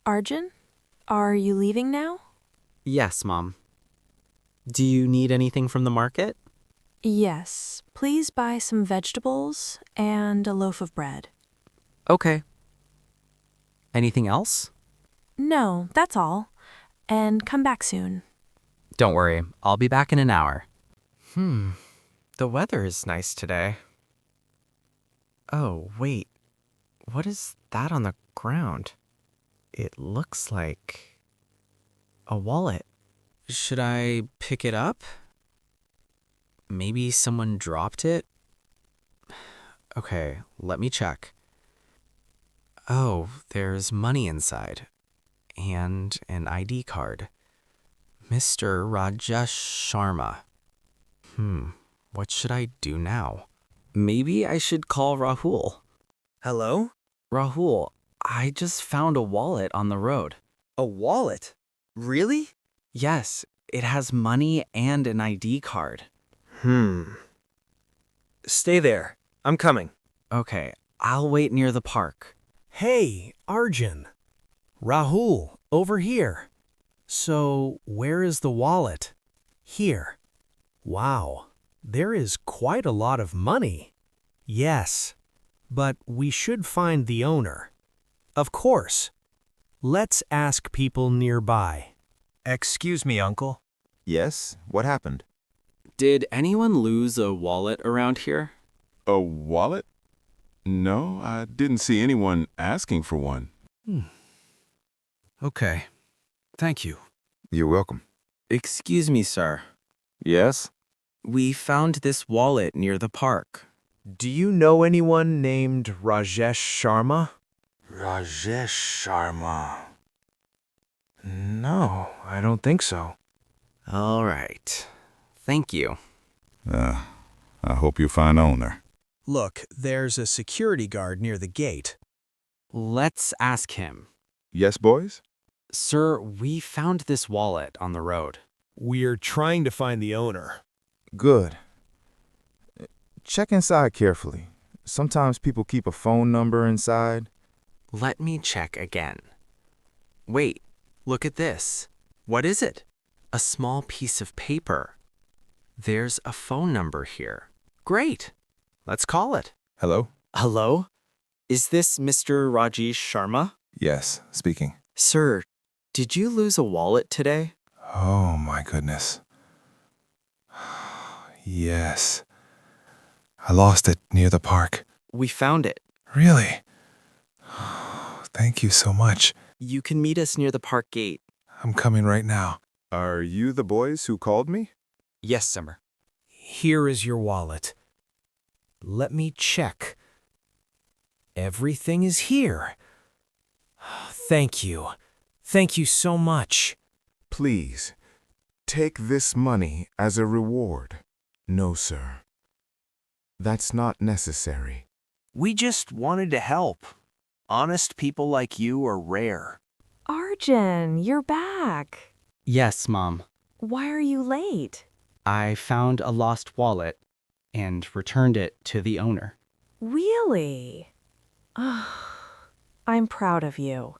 Arjun, are you leaving now? Yes, Mom. Do you need anything from the market? Yes, please buy some vegetables and a loaf of bread. Okay. Anything else? No, that's all. And come back soon. Don't worry, I'll be back in an hour. The weather is nice today. Oh, wait. What is that on the ground? It looks like a wallet. Should I pick it up? Maybe someone dropped it? Okay, let me check. Oh, there's money inside. And an ID card. Mr. Rajesh Sharma. What should I do now? Maybe I should call Rahul. Hello? Rahul, I just found a wallet on the road. A wallet? Really? Yes, it has money and an ID card. Stay there. I'm coming. Okay, I'll wait near the park. Hey, Arjun. Rahul, over here. So, where is the wallet? Here. Wow, there is quite a lot of money. Yes, but we should find the owner. Of course. Let's ask people nearby. Excuse me, Uncle. Yes, what happened? Did anyone lose a wallet around here? A wallet? No, I didn't see anyone asking for one. Okay. Thank you. You're welcome. Excuse me, sir. Yes? We found this wallet near the park. Do you know anyone named Rajesh Sharma? Rajesh Sharma. No, I don't think so. All right. Thank you. I hope you find owner. Look, there's a security guard near the gate. Let's ask him. Yes, boys? Sir, we found this wallet on the road. We're trying to find the owner. Good. Check inside carefully. Sometimes people keep a phone number inside. Let me check again. Wait, look at this. What is it? A small piece of paper. There's a phone number here. Great. Let's call it. Hello? Hello? Is this Mr. Rajesh Sharma? Yes, speaking. Sir, did you lose a wallet today? Oh my goodness. Yes. I lost it near the park. We found it. Really? Thank you so much. You can meet us near the park gate. I'm coming right now. Are you the boys who called me? Yes, Summer. Here is your wallet. Let me check. Everything is here. Thank you. Thank you so much. Please, take this money as a reward. No, sir. That's not necessary. We just wanted to help. Honest people like you are rare. Arjun, you're back. Yes, Mom. Why are you late? I found a lost wallet and returned it to the owner. Really? I'm proud of you.